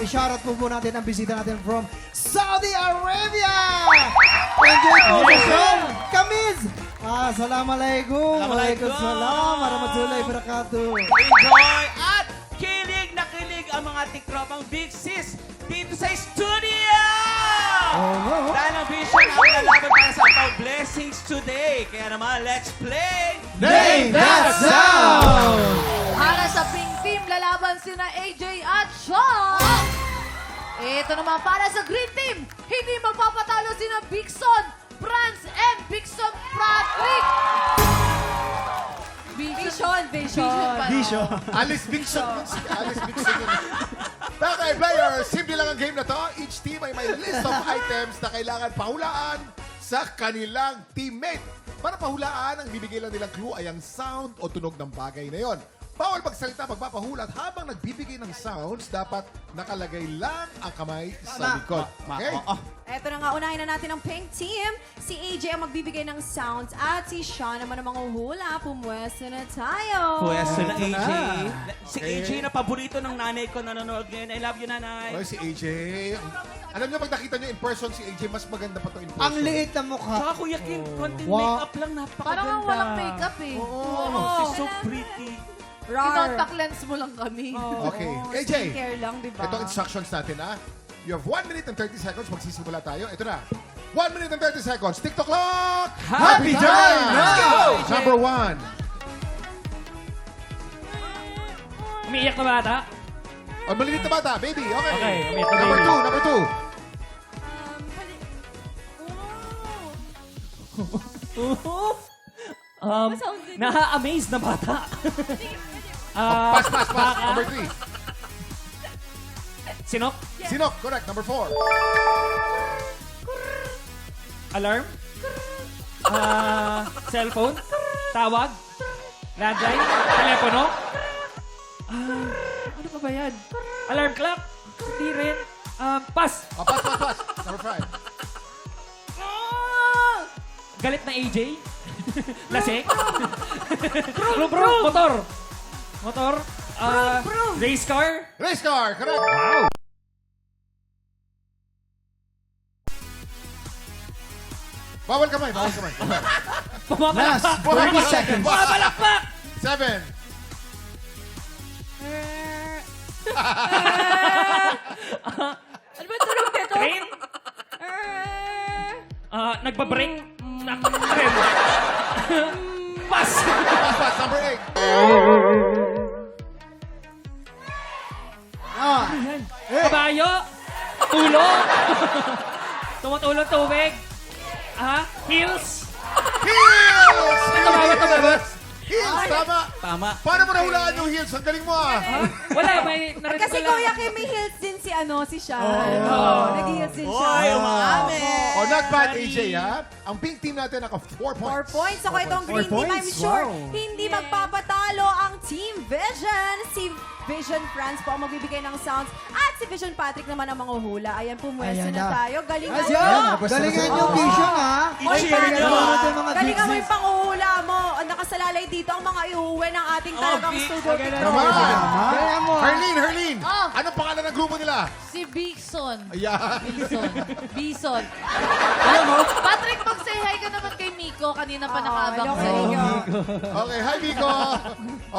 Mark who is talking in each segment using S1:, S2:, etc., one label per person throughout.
S1: I-shoutout po natin ang bisita natin from Saudi Arabia! Enjoy po sa show! Kamiz! Assalamualaikum!
S2: Assalamualaikum.
S1: Waalaikumsalam! Warahmatullahi wabarakatuh!
S2: Enjoy at kilig na kilig ang mga tiktropang Big Sis dito sa studio!
S1: Oh.
S2: Dahil ang vision ang lalaban para sa Pau Blessings today. Kaya naman, let's play!
S1: Name that sound!
S3: Para sa Pink Team, lalaban sina AJ at Sean. Ito naman para sa Green Team, hindi magpapatalo sina Bigson, Franz, and Bigson Patrick. Vision.
S1: Bisyo.
S4: Alice Bixon. Alice Bixon yun. Okay, players, simple lang ang game na to. Each team ay may list of items na kailangan pahulaan sa kanilang teammate. Para pahulaan, ang bibigay lang nilang clue ay ang sound o tunog ng bagay na yon. Bawal magsalita pagpapahula at habang nagbibigay ng sounds, dapat nakalagay lang ang kamay sa likod. Okay?
S5: Eto na nga, unahin na natin ang pink team. Si AJ ang magbibigay ng sounds at si Sean naman ang manguhula. Pumwesto na tayo.
S2: Pwesto na AJ. Si
S4: Okay.
S2: AJ na paborito ng nanay ko nanonood ngayon. I love you, nanay.
S4: Okay, si AJ. Alam niyo, pag nakita niyo in person si AJ, mas maganda pa to in person.
S1: Ang liit na mukha.
S2: Tsaka Kuya Kim, konting
S1: Wow.
S2: makeup lang, napakaganda.
S3: Parang nga walang makeup eh.
S2: Oo, she's so pretty.
S3: Contact lens mo lang kami.
S4: Okay. AJ,
S5: Skincare lang, di ba?
S4: ito ang instructions natin, ha? You have 1 minute and 30 seconds. Magsisimula tayo. Ito na. 1 minute and 30 seconds. TikTok clock!
S2: Happy time now!
S4: Number 1.
S6: Umiiyak na bata?
S4: O, malilit na bata. Baby, okay.
S6: Okay, umiyak na
S4: Number
S6: baby.
S4: 2, number 2.
S6: Na-amaze na bata.
S4: Pass. Number 3.
S6: Sinok?
S4: Sinok, correct. Number 4.
S6: Alarm? Cellphone? Tawag? Landline? Telepono? Ano pa ba yan? Alarm clock? Hindi rin. Pass!
S4: Pass. Number 5.
S6: Galit na AJ? Lasik? Brum. Motor? Race car?
S4: Race car, correct.
S6: Wow!
S4: Bawal kamay.
S1: Last,
S6: Pumabalakpak!
S1: 40 seconds.
S6: Pumabalakpak!
S4: 7.
S5: Ano ba tulog nito?
S6: Train? Nagbabrake? Tren? Pass!
S4: Pass. Number 8.
S6: Kabayo? Tulo? Tumutulong tubig? Hills?
S4: Heels!
S6: Ito
S4: Heels, tama.
S2: Tama.
S4: Paano mo nahulaan yung heels? Ang galing mo, ah.
S6: Wala, may narinig
S5: Kasi
S6: ko lang.
S5: Kuya Kim, may heels din si Sean. Nag-heels din siya.
S2: Hoy, umamin.
S4: Oh, not bad, AJ, ha? Ang pink team natin naka 4 points.
S5: 4 points. Ako itong green
S1: 4
S5: team, I'm
S1: points?
S5: sure
S1: Wow.
S5: hindi magpapatalo ang Team Vision. Si Vision France po ang magbibigay ng sounds. At si Vision Patrick naman ang manguhula. Ayan, pumwesto
S1: Ayan
S5: na
S1: na.
S5: tayo. Galingan
S1: Ayan.
S5: mo.
S1: Galingan yung vision, ha?
S2: I-cheer
S1: Galingan
S2: nyo,
S1: mo
S2: ha?
S1: natin mga
S5: Galingan mo
S1: big
S5: yung panguhula mo. Nakasalalay dito ang mga iuwi ng ating talagang
S2: Big.
S5: studio.
S4: Naman.
S1: Galingan mo, ha?
S4: Herlene.
S3: Oh.
S4: Anong pangalan ng grupo nila?
S3: Si Bigson.
S4: Ayan.
S3: Bison. Patrick, mag-say hi ka naman kay Miko. Kanina pa nakaabang
S5: hello,
S3: sa'yo.
S5: Miko.
S4: Okay, hi, Vico.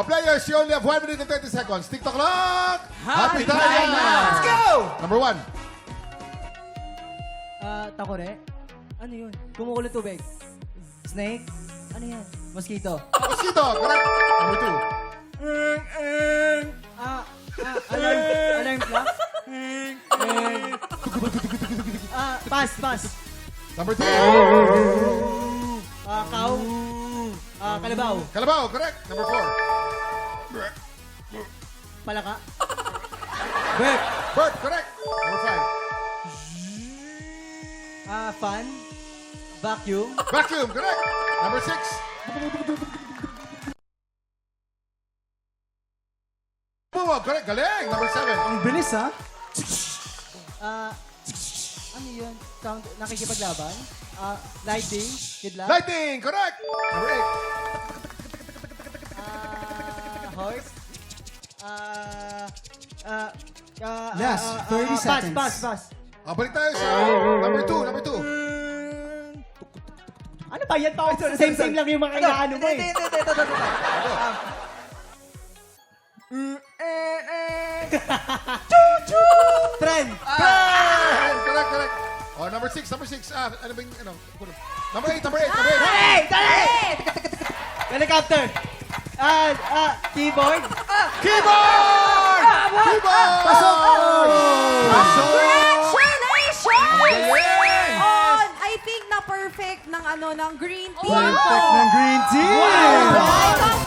S4: Players, you only have 1 minute and 30 seconds. TikTok clock! Happy time now! Let's go! Number 1.
S1: Takore? Ano yun? Kumukulong tubig. Snake? Ano yan? Mosquito?
S4: Mosquito, correct. Number 2.
S1: Alarm clock? Pass.
S4: Number 3.
S1: Cow? Kalabaw?
S4: Kalabaw, correct. Number 4.
S1: Palaka? Bird?
S4: Bird, correct. Number 5.
S1: Fan? Vacuum?
S4: Vacuum, correct. Number 6. Buwag, correct. Galing. Number 7.
S1: Ang bilis, ha? Ano yun? Sound, nakikipaglaban? Lighting? Kidlat?
S4: Lighting, correct. Number 8.
S1: Horse? Last 30 seconds. Pass.
S4: Balik tayo sa number 2.
S1: Ano ba yan? Same lang yung mga inaano mo eh. Trend.
S4: Correct. Oh, number 6. Ano ba yung, ano? Number 8.
S1: Hey! Dali! Helicopter. Keyboard.
S4: Keyboard!
S1: Pasok!
S5: Congratulations! On, I think na perfect ng ng green team.
S1: Perfect ng Green Team!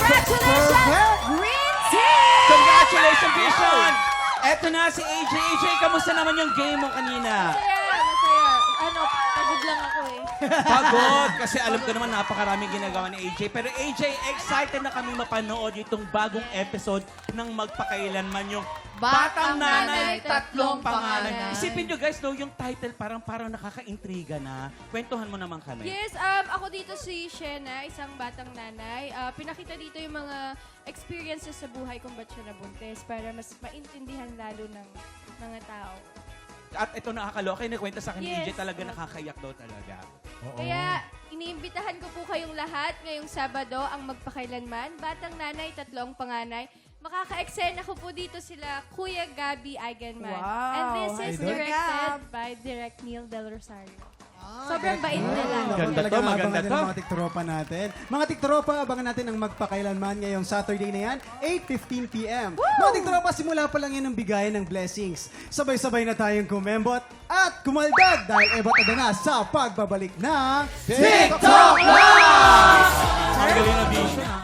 S5: Congratulations, green team!
S2: Congratulations, Vision! Eto na si AJ. AJ, kamusta naman yung game mo kanina?
S3: Masaya. Pagod lang ako eh.
S2: Pagod! Kasi alam ko naman napakaraming ginagawa ni AJ. Pero AJ, excited na kami mapanood itong bagong episode ng Magpakailanman, yung Batang Nanay, Tatlong Panganay. Isipin nyo guys, no, yung title parang nakaka-intriga na. Kwentuhan mo naman kami.
S7: Yes, ako dito si Shena, isang batang nanay. Pinakita dito yung mga experiences sa buhay kung ba't siya nabuntis para mas maintindihan lalo ng mga tao.
S2: At ito nakakaloka, nakwenta sa akin ni
S7: Yes.
S2: AJ, talaga nakakayak daw talaga.
S7: Kaya iniimbitahan ko po kayong lahat ngayong Sabado ang Magpakailanman, Batang Nanay, Tatlong Panganay. Makaka-eksena ko po dito sila Kuya Gabby Eigenman.
S5: Wow,
S7: And this is
S5: idol.
S7: directed by Direct Neil Del Rosario. Sobrang bait nila.
S2: Ganda to, maganda to.
S8: Mga tiktropa natin. Mga tiktropa, abangan natin ang Magpakailanman ngayong Saturday na yan, 8:15 p.m. Mga tiktropa, simula pa lang yan ang bigayan ng blessings. Sabay-sabay na tayong kumembot at kumaldad dahil ebot na sa pagbabalik ng
S4: TikTok
S2: Ang galing na Vision, ha?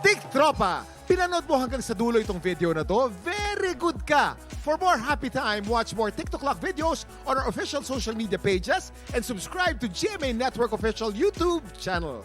S4: Tiktropa! Pinanood mo hanggang sa dulo itong video na to? Very good ka! For more happy time, watch more TikTok Clock videos on our official social media pages and subscribe to GMA Network official YouTube channel.